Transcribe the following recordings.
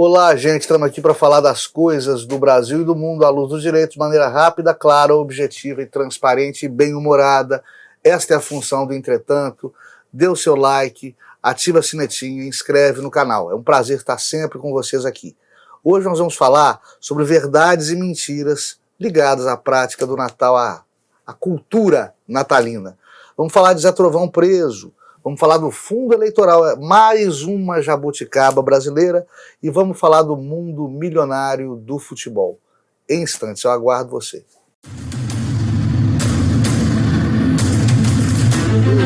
Olá, gente, estamos aqui para falar das coisas do Brasil e do mundo à luz dos direitos de maneira rápida, clara, objetiva e transparente e bem-humorada. Esta é a função do Entretanto. Dê o seu like, ativa a sinetinha e inscreve no canal. É um prazer estar sempre com vocês aqui. Hoje nós vamos falar sobre verdades e mentiras ligadas à prática do Natal, à cultura natalina. Vamos falar de Zé Trovão preso. Vamos falar do fundo eleitoral, mais uma jabuticaba brasileira, e vamos falar do mundo milionário do futebol. Em instantes, eu aguardo você. Eu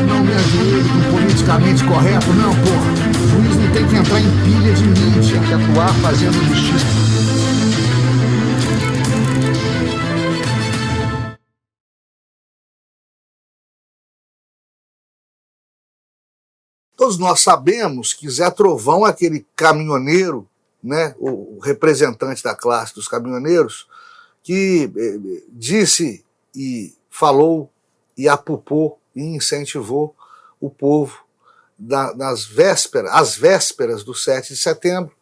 não me ajoelho com politicamente correto, não, porra. O juiz não tem que entrar em pilha de mídia, tem que atuar fazendo justiça. Todos nós sabemos que Zé Trovão é aquele caminhoneiro, né, o representante da classe dos caminhoneiros, que disse e falou e apupou e incentivou o povo às vésperas do 7 de setembro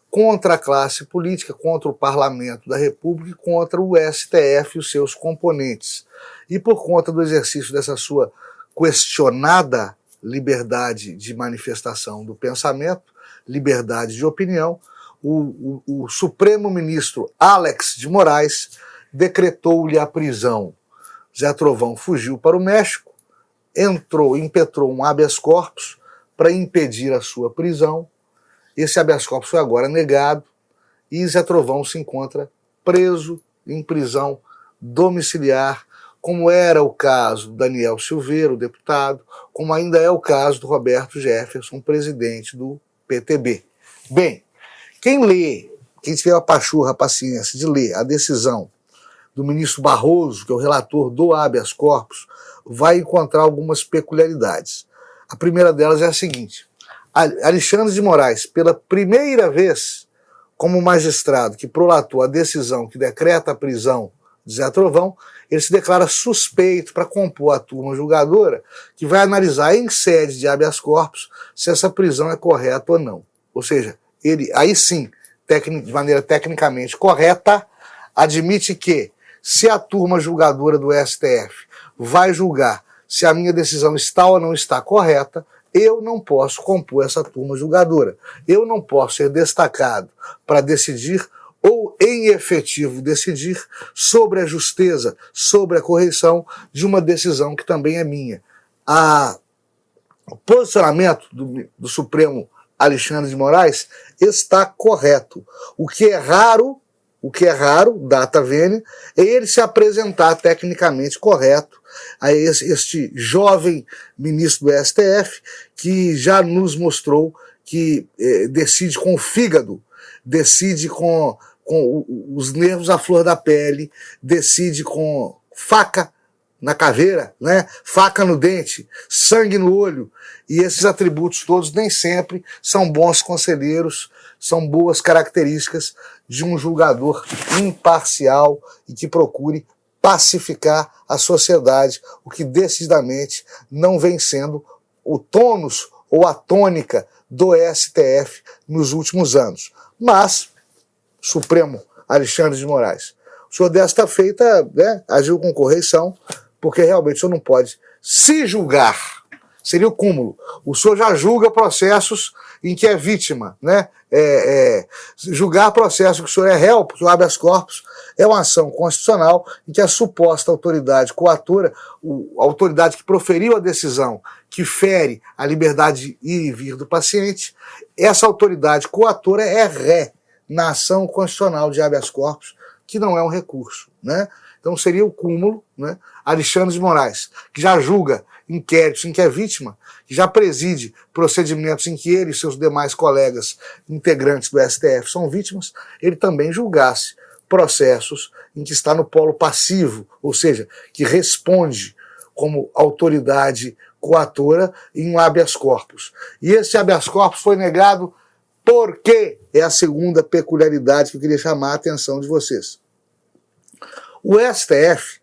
contra a classe política, contra o Parlamento da República e contra o STF e os seus componentes. E por conta do exercício dessa sua questionada liberdade de manifestação do pensamento, liberdade de opinião, o Supremo Ministro Alex de Moraes decretou-lhe a prisão. Zé Trovão fugiu para o México, impetrou um habeas corpus para impedir a sua prisão. Esse habeas corpus foi agora negado e Zé Trovão se encontra preso em prisão domiciliar, como era o caso do Daniel Silveira, o deputado, como ainda é o caso do Roberto Jefferson, presidente do PTB. Bem, quem tiver a pachorra, a paciência de ler a decisão do ministro Barroso, que é o relator do habeas corpus, vai encontrar algumas peculiaridades. A primeira delas é a seguinte: Alexandre de Moraes, pela primeira vez, como magistrado que prolatou a decisão que decreta a prisão de Zé Trovão, ele se declara suspeito para compor a turma julgadora que vai analisar em sede de habeas corpus se essa prisão é correta ou não. Ou seja, ele aí sim, de maneira tecnicamente correta, admite que se a turma julgadora do STF vai julgar se a minha decisão está ou não está correta, eu não posso compor essa turma julgadora. Eu não posso ser destacado para decidir ou em efetivo decidir sobre a justeza, sobre a correção de uma decisão que também é minha. O posicionamento do Supremo Alexandre de Moraes está correto. O que é raro, data vênia, é ele se apresentar tecnicamente correto a este jovem ministro do STF que já nos mostrou que decide com o fígado, decide com os nervos à flor da pele, decide com faca na caveira, né? Faca no dente, sangue no olho, e esses atributos todos nem sempre são bons conselheiros, são boas características de um julgador imparcial e que procure pacificar a sociedade, o que decididamente não vem sendo o tônus ou a tônica do STF nos últimos anos. Mas Supremo Alexandre de Moraes, o senhor desta feita, né, agiu com correção, porque realmente o senhor não pode se julgar. Seria o cúmulo. O senhor já julga processos em que é vítima, né? Julgar processo que o senhor é réu, porque o habeas corpus é uma ação constitucional em que a suposta autoridade coatora, a autoridade que proferiu a decisão que fere a liberdade de ir e vir do paciente, essa autoridade coatora é ré na ação constitucional de habeas corpus, que não é um recurso, né? Então seria o cúmulo, né? Alexandre de Moraes, que já julga inquéritos em que é vítima, que já preside procedimentos em que ele e seus demais colegas integrantes do STF são vítimas, ele também julgasse processos em que está no polo passivo, ou seja, que responde como autoridade coatora em um habeas corpus. E esse habeas corpus foi negado porque é a segunda peculiaridade que eu queria chamar a atenção de vocês. O STF,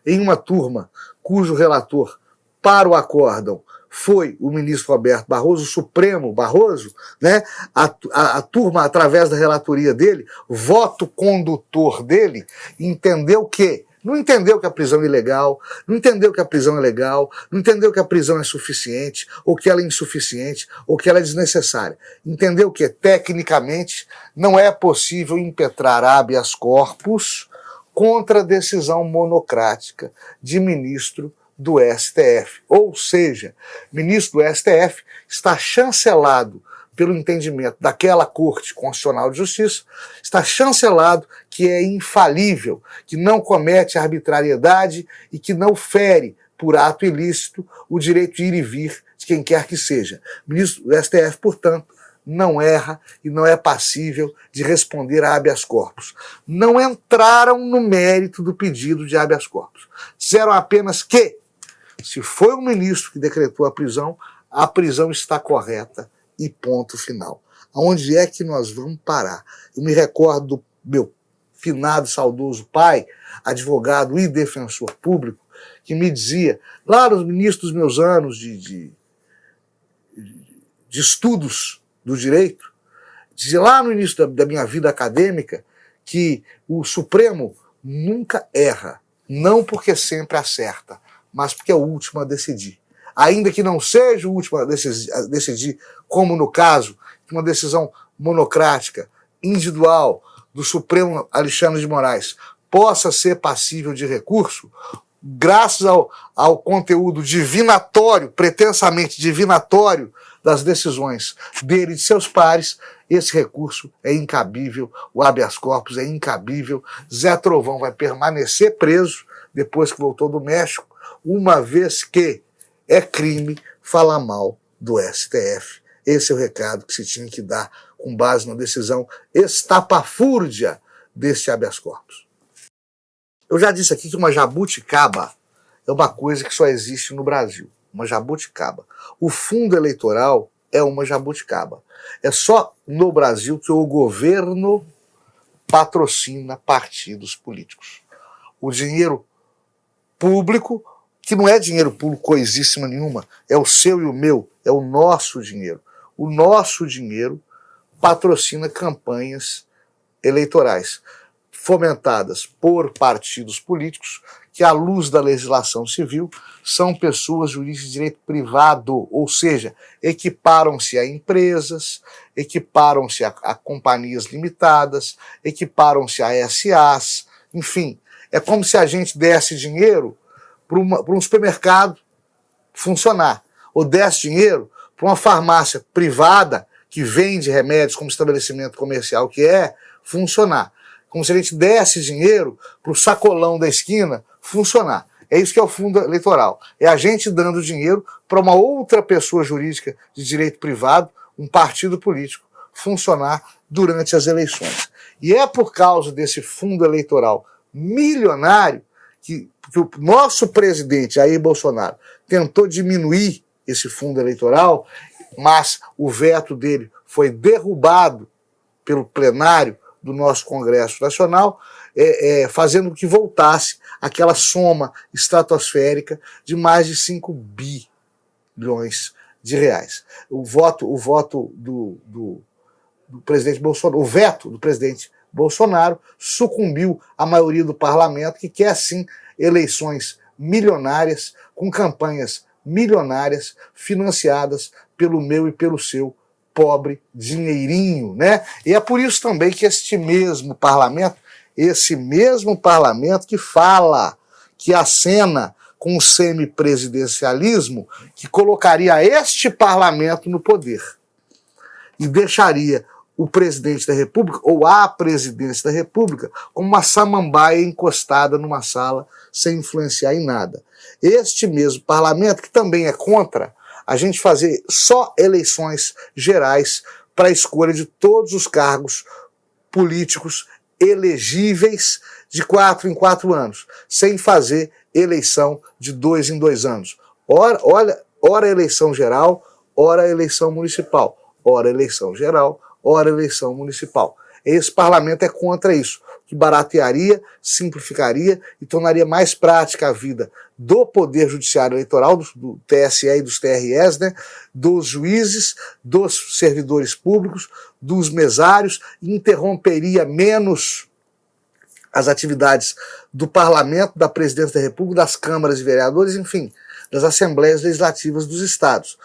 em uma turma cujo relator para o acórdão foi o ministro Roberto Barroso, o Supremo Barroso, né? A turma, através da relatoria dele, voto condutor dele, entendeu que não entendeu que a prisão é ilegal, não entendeu que a prisão é legal, não entendeu que a prisão é suficiente, ou que ela é insuficiente, ou que ela é desnecessária. Entendeu que, tecnicamente, não é possível impetrar habeas corpus contra a decisão monocrática de ministro do STF. Ou seja, ministro do STF está chancelado pelo entendimento daquela Corte Constitucional de Justiça, está chancelado que é infalível, que não comete arbitrariedade e que não fere, por ato ilícito, o direito de ir e vir de quem quer que seja. O ministro do STF, portanto, não erra e não é passível de responder a habeas corpus. Não entraram no mérito do pedido de habeas corpus. Disseram apenas que, se foi o ministro que decretou a prisão está correta e ponto final. Aonde é que nós vamos parar? Eu me recordo do meu finado, saudoso pai, advogado e defensor público, que me dizia, lá no início dos meus anos de estudos do direito, dizia lá no início da minha vida acadêmica, que o Supremo nunca erra, não porque sempre acerta, mas porque é o último a decidir. Ainda que não seja o último a decidir, como no caso de uma decisão monocrática, individual, do Supremo Alexandre de Moraes, possa ser passível de recurso, graças ao conteúdo divinatório, pretensamente divinatório, das decisões dele e de seus pares, esse recurso é incabível, o habeas corpus é incabível, Zé Trovão vai permanecer preso depois que voltou do México, uma vez que é crime falar mal do STF. Esse é o recado que se tinha que dar com base na decisão estapafúrdia deste habeas corpus. Eu já disse aqui que uma jabuticaba é uma coisa que só existe no Brasil. Uma jabuticaba. O fundo eleitoral é uma jabuticaba. É só no Brasil que o governo patrocina partidos políticos. O dinheiro público, que não é dinheiro público coisíssima nenhuma, é o seu e o meu, é o nosso dinheiro. O nosso dinheiro patrocina campanhas eleitorais fomentadas por partidos políticos que, à luz da legislação civil, são pessoas jurídicas de direito privado, ou seja, equiparam-se a empresas, equiparam-se a companhias limitadas, equiparam-se a SAs, enfim, é como se a gente desse dinheiro para um supermercado funcionar, ou desse dinheiro para uma farmácia privada que vende remédios como estabelecimento comercial que é, funcionar. Como se a gente desse dinheiro para o sacolão da esquina funcionar. É isso que é o fundo eleitoral. É a gente dando dinheiro para uma outra pessoa jurídica de direito privado, um partido político, funcionar durante as eleições. E é por causa desse fundo eleitoral milionário que o nosso presidente, Jair Bolsonaro, tentou diminuir esse fundo eleitoral, mas o veto dele foi derrubado pelo plenário do nosso Congresso Nacional, fazendo com que voltasse aquela soma estratosférica de mais de 5 bilhões de reais. O voto do presidente Bolsonaro, o veto do presidente Bolsonaro sucumbiu à maioria do parlamento, que quer sim eleições milionárias, com campanhas milionárias financiadas pelo meu e pelo seu pobre dinheirinho, né? E é por isso também que esse mesmo parlamento que fala, que acena com o semipresidencialismo, que colocaria este parlamento no poder e deixaria o presidente da República ou a presidência da República como uma samambaia encostada numa sala sem influenciar em nada. Este mesmo parlamento, que também é contra a gente fazer só eleições gerais para a escolha de todos os cargos políticos elegíveis de 4 em 4 anos, sem fazer eleição de 2 em 2 anos. Ora eleição geral, ora eleição municipal. Ora eleição geral, ora eleição municipal. Esse parlamento é contra isso, que baratearia, simplificaria e tornaria mais prática a vida do Poder Judiciário Eleitoral, do TSE e dos TREs, né, dos juízes, dos servidores públicos, dos mesários, e interromperia menos as atividades do parlamento, da presidência da República, das câmaras de vereadores, enfim, das assembleias legislativas dos estados,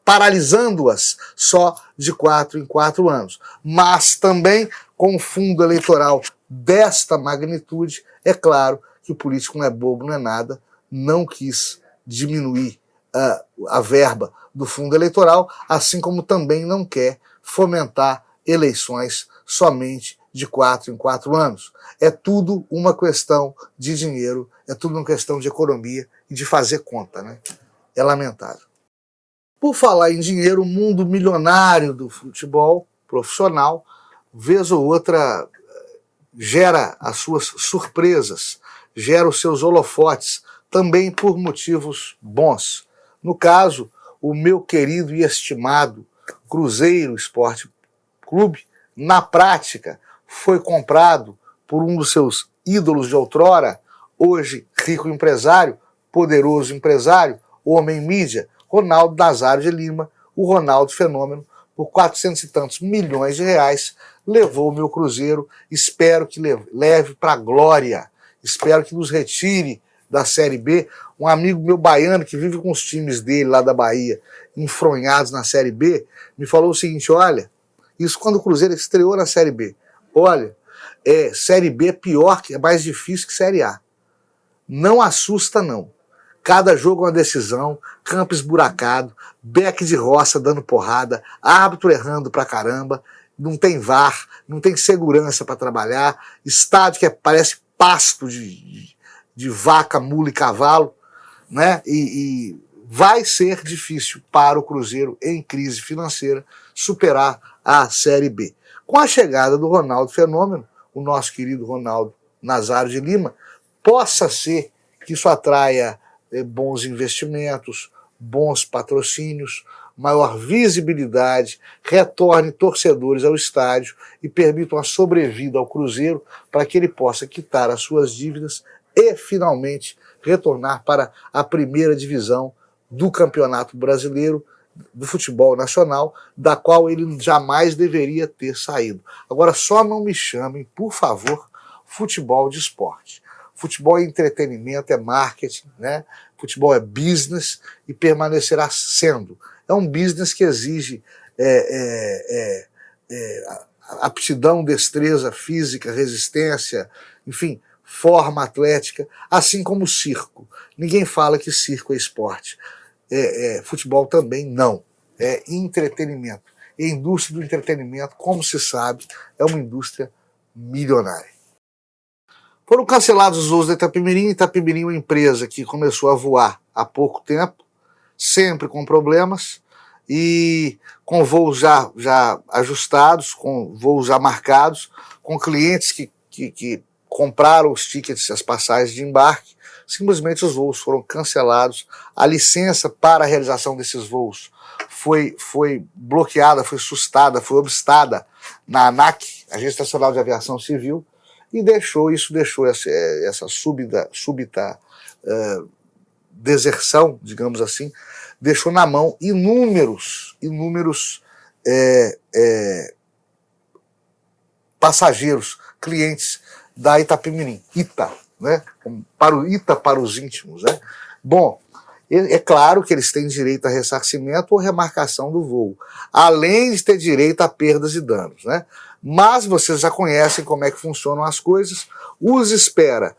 paralisando-as só de 4 em 4 anos. Mas também, com um fundo eleitoral desta magnitude, é claro que o político não é bobo, não é nada, não quis diminuir a verba do fundo eleitoral, assim como também não quer fomentar eleições somente de 4 em 4 anos. É tudo uma questão de dinheiro, é tudo uma questão de economia e de fazer conta, né? É lamentável. Por falar em dinheiro, o mundo milionário do futebol profissional, vez ou outra, gera as suas surpresas, gera os seus holofotes, também por motivos bons. No caso, o meu querido e estimado Cruzeiro Esporte Clube, na prática, foi comprado por um dos seus ídolos de outrora, hoje rico empresário, poderoso empresário, homem mídia, Ronaldo Nazário de Lima, o Ronaldo Fenômeno, por 400 e tantos milhões de reais, levou o meu Cruzeiro, espero que leve para a glória, espero que nos retire da Série B. Um amigo meu baiano que vive com os times dele lá da Bahia, enfronhados na Série B, me falou o seguinte: olha, isso quando o Cruzeiro estreou na Série B, olha, Série B é pior, é mais difícil que Série A. Não assusta não. Cada jogo é uma decisão, campo esburacado, beck de roça dando porrada, árbitro errando pra caramba, não tem VAR, não tem segurança para trabalhar, estádio que parece pasto de vaca, mula e cavalo, né? E vai ser difícil para o Cruzeiro, em crise financeira, superar a Série B. Com a chegada do Ronaldo Fenômeno, o nosso querido Ronaldo Nazário de Lima, possa ser que isso atraia bons investimentos, bons patrocínios, maior visibilidade, retorne torcedores ao estádio e permita uma sobrevida ao Cruzeiro para que ele possa quitar as suas dívidas e finalmente retornar para a primeira divisão do Campeonato Brasileiro do futebol nacional, da qual ele jamais deveria ter saído. Agora, só não me chamem, por favor, futebol de esporte. Futebol é entretenimento, é marketing, né? Futebol é business e permanecerá sendo. É um business que exige aptidão, destreza física, resistência, enfim, forma atlética, assim como o circo. Ninguém fala que circo é esporte. Futebol também não. É entretenimento. E a indústria do entretenimento, como se sabe, é uma indústria milionária. Foram cancelados os voos da Itapemirim. Itapemirim é uma empresa que começou a voar há pouco tempo, sempre com problemas, e com voos já ajustados, com voos já marcados, com clientes que compraram os tickets, as passagens de embarque. Simplesmente os voos foram cancelados, a licença para a realização desses voos foi bloqueada, foi sustada, foi obstada na ANAC, Agência Nacional de Aviação Civil, e deixou essa súbita deserção, digamos assim, deixou na mão inúmeros passageiros, clientes da Itapemirim, né? Para os íntimos, né? Bom, é claro que eles têm direito a ressarcimento ou remarcação do voo, além de ter direito a perdas e danos, né? Mas vocês já conhecem como é que funcionam as coisas, os esperam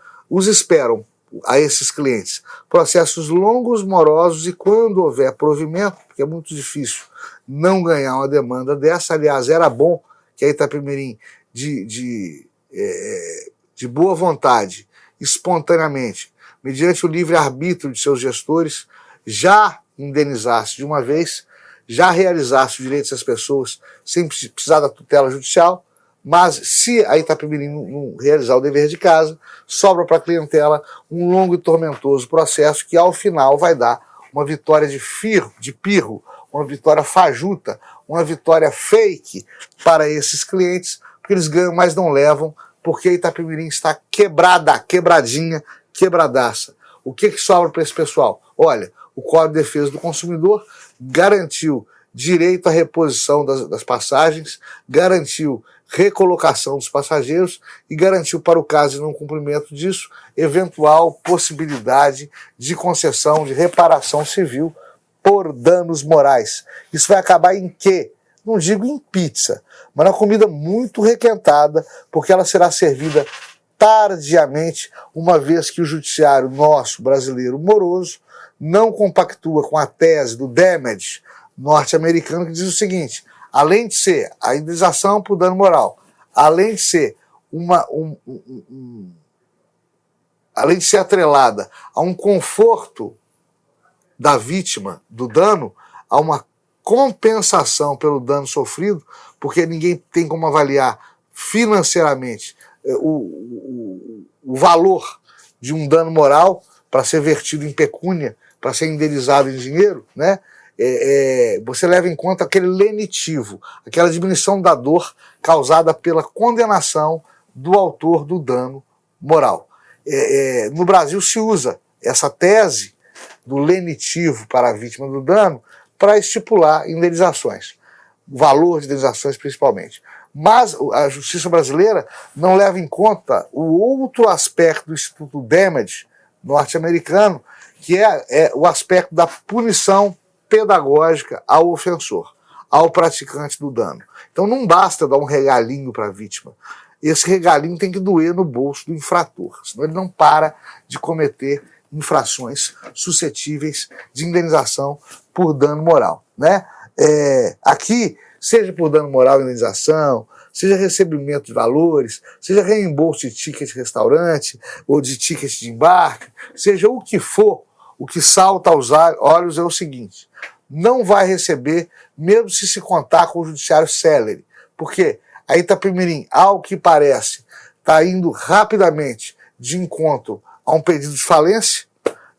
a esses clientes processos longos, morosos, e quando houver provimento, porque é muito difícil não ganhar uma demanda dessa. Aliás, era bom que a Itapemirim, de boa vontade, espontaneamente, mediante o livre-arbítrio de seus gestores, já indenizasse de uma vez, já realizasse os direitos das pessoas sem precisar da tutela judicial. Mas se a Itapemirim não realizar o dever de casa, sobra para a clientela um longo e tormentoso processo que ao final vai dar uma vitória de pirro, uma vitória fajuta, uma vitória fake para esses clientes, porque que eles ganham, mas não levam, porque Itapemirim está quebrada, quebradinha, quebradaça. O que sobra para esse pessoal? Olha, o Código de Defesa do Consumidor garantiu direito à reposição das passagens, garantiu recolocação dos passageiros e garantiu, para o caso de não cumprimento disso, eventual possibilidade de concessão de reparação civil por danos morais. Isso vai acabar em quê? Não digo em pizza, mas na comida muito requentada, porque ela será servida tardiamente, uma vez que o judiciário nosso, brasileiro, moroso, não compactua com a tese do damage norte-americano, que diz o seguinte: além de ser a indenização por dano moral, além de ser além de ser atrelada a um conforto da vítima do dano, a uma compensação pelo dano sofrido, porque ninguém tem como avaliar financeiramente o valor de um dano moral para ser vertido em pecúnia, para ser indenizado em dinheiro, né? Você leva em conta aquele lenitivo, aquela diminuição da dor causada pela condenação do autor do dano moral. No Brasil se usa essa tese do lenitivo para a vítima do dano para estipular indenizações, valor de indenizações principalmente. Mas a justiça brasileira não leva em conta o outro aspecto do Instituto Damage norte-americano, que é o aspecto da punição pedagógica ao ofensor, ao praticante do dano. Então não basta dar um regalinho para a vítima. Esse regalinho tem que doer no bolso do infrator, senão ele não para de cometer infrações suscetíveis de indenização por dano moral, né? Aqui, seja por dano moral e indenização, seja recebimento de valores, seja reembolso de ticket de restaurante ou de ticket de embarque, seja o que for, o que salta aos olhos é o seguinte: não vai receber, mesmo se contar com o judiciário célere. Porque a Itapemirim, ao que parece, está indo rapidamente de encontro a um pedido de falência,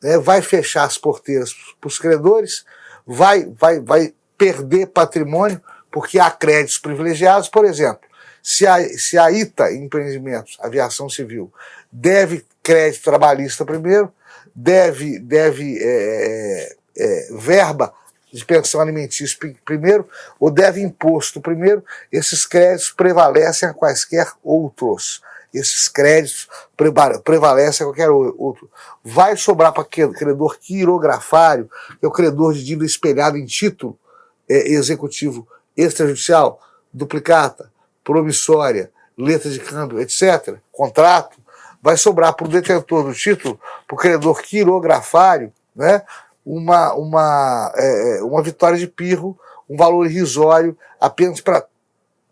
né, vai fechar as porteiras para os credores, vai perder patrimônio, porque há créditos privilegiados. Por exemplo, se a ITA Empreendimentos, Aviação Civil, deve crédito trabalhista primeiro, deve verba de pensão alimentícia primeiro, ou deve imposto primeiro, esses créditos prevalecem a quaisquer outros. Esses créditos prevalecem a qualquer outro. Vai sobrar para credor quirografário, que é o credor de dívida espelhado em título executivo extrajudicial, duplicata, promissória, letra de câmbio, etc., contrato. Vai sobrar para o detentor do título, para o credor quirografário, né, uma vitória de pirro, um valor irrisório, apenas para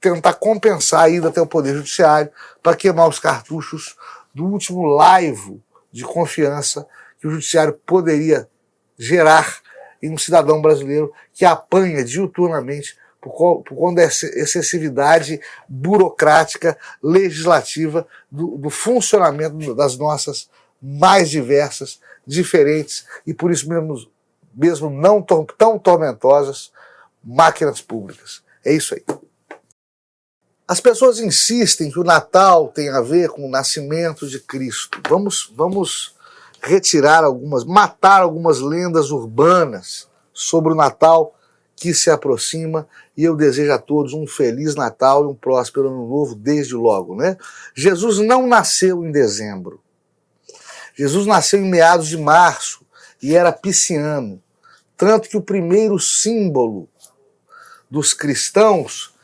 tentar compensar a ida até o Poder Judiciário, para queimar os cartuchos do último laivo de confiança que o Judiciário poderia gerar em um cidadão brasileiro que apanha diuturnamente por conta da excessividade burocrática, legislativa, do funcionamento das nossas mais diversas, diferentes e por isso mesmo não tão tormentosas máquinas públicas. É isso aí. As pessoas insistem que o Natal tem a ver com o nascimento de Cristo. Vamos matar algumas lendas urbanas sobre o Natal que se aproxima, e eu desejo a todos um feliz Natal e um próspero Ano Novo desde logo, né? Jesus não nasceu em dezembro. Jesus nasceu em meados de março e era pisciano, tanto que o primeiro símbolo dos cristãos,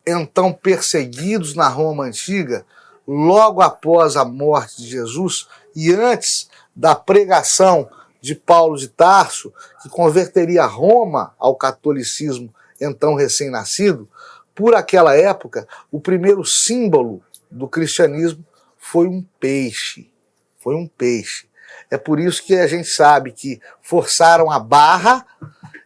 então perseguidos na Roma antiga, logo após a morte de Jesus e antes da pregação de Paulo de Tarso, que converteria Roma ao catolicismo então recém-nascido, por aquela época, o primeiro símbolo do cristianismo foi um peixe. Foi um peixe. É por isso que a gente sabe que forçaram a barra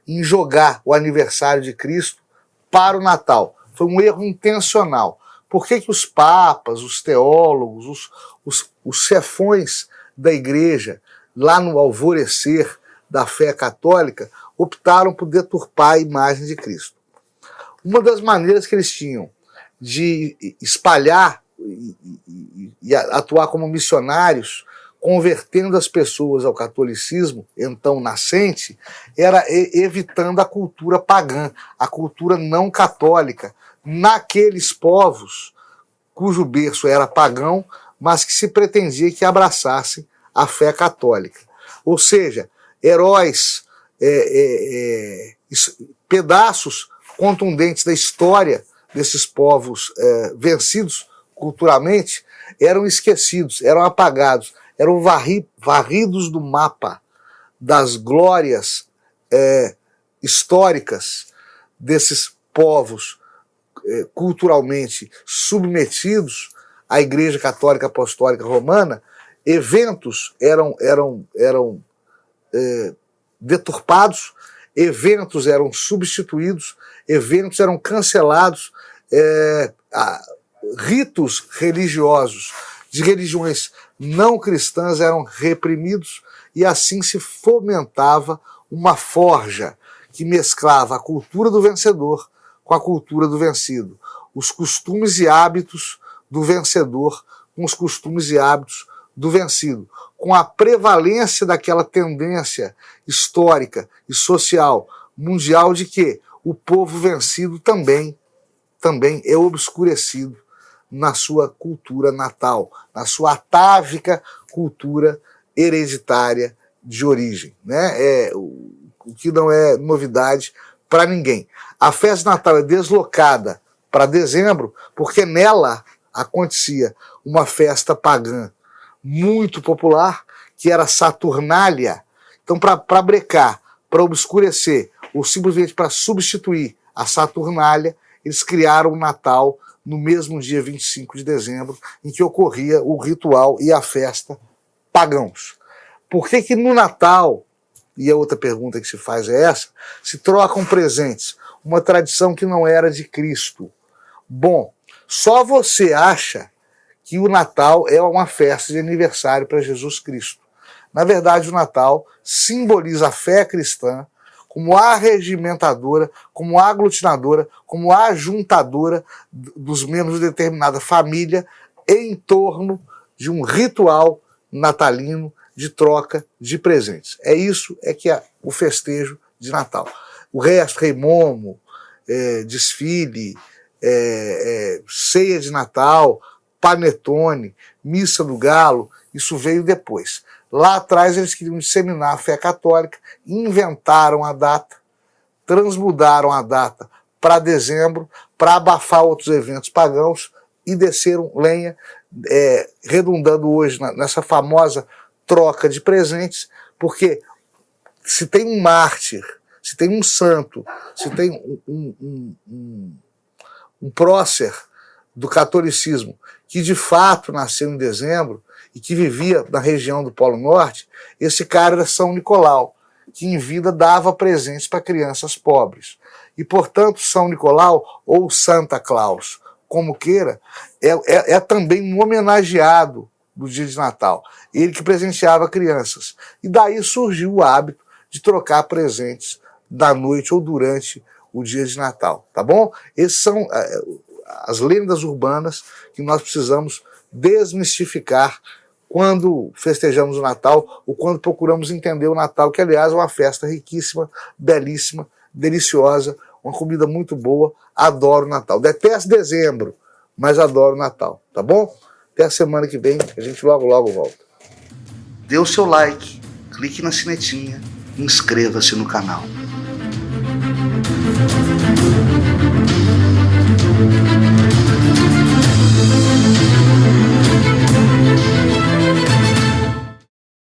em jogar o aniversário de Cristo para o Natal. Foi um erro intencional. Por que os papas, os teólogos, os chefões da igreja, lá no alvorecer da fé católica, optaram por deturpar a imagem de Cristo? Uma das maneiras que eles tinham de espalhar e atuar como missionários, convertendo as pessoas ao catolicismo, então nascente, era evitando a cultura pagã, a cultura não católica, naqueles povos cujo berço era pagão, mas que se pretendia que abraçassem a fé católica. Ou seja, heróis, pedaços contundentes da história desses povos vencidos culturalmente eram esquecidos, eram apagados, eram varridos do mapa das glórias históricas desses povos culturalmente submetidos à Igreja Católica Apostólica Romana. Eventos eram deturpados, eventos eram substituídos, eventos eram cancelados, ritos religiosos de religiões não cristãs eram reprimidos, e assim se fomentava uma forja que mesclava a cultura do vencedor com a cultura do vencido, os costumes e hábitos do vencedor com os costumes e hábitos do vencido, com a prevalência daquela tendência histórica e social mundial de que o povo vencido também é obscurecido na sua cultura natal, na sua atávica cultura hereditária de origem, né? O que não é novidade para ninguém. A festa de Natal é deslocada para dezembro porque nela acontecia uma festa pagã muito popular, que era a Saturnália. Então, para brecar, para obscurecer, ou simplesmente para substituir a Saturnália, eles criaram o Natal no mesmo dia 25 de dezembro, em que ocorria o ritual e a festa pagãos. Por que no Natal, e a outra pergunta que se faz é essa, se trocam presentes? Uma tradição que não era de Cristo. Bom, só você acha que o Natal é uma festa de aniversário para Jesus Cristo. Na verdade, o Natal simboliza a fé cristã como arregimentadora, como aglutinadora, como ajuntadora dos membros de determinada família em torno de um ritual natalino de troca de presentes. É isso que é o festejo de Natal. O resto, Rei Momo, desfile, ceia de Natal, panetone, missa do galo, isso veio depois. Lá atrás eles queriam disseminar a fé católica, inventaram a data, transmudaram a data para dezembro, para abafar outros eventos pagãos e desceram lenha, redundando hoje nessa famosa troca de presentes, porque se tem um mártir, se tem um santo, se tem um prócer do catolicismo que de fato nasceu em dezembro e que vivia na região do Polo Norte, esse cara era São Nicolau, que em vida dava presentes para crianças pobres. E, portanto, São Nicolau, ou Santa Claus, como queira, é também um homenageado do dia de Natal. Ele que presenteava crianças. E daí surgiu o hábito de trocar presentes da noite ou durante o dia de Natal, tá bom? Essas são as lendas urbanas que nós precisamos desmistificar quando festejamos o Natal ou quando procuramos entender o Natal, que aliás é uma festa riquíssima, belíssima, deliciosa, uma comida muito boa. Adoro o Natal. Detesto dezembro, mas adoro o Natal, tá bom? Até a semana que vem, a gente logo volta. Dê o seu like, clique na sinetinha e inscreva-se no canal.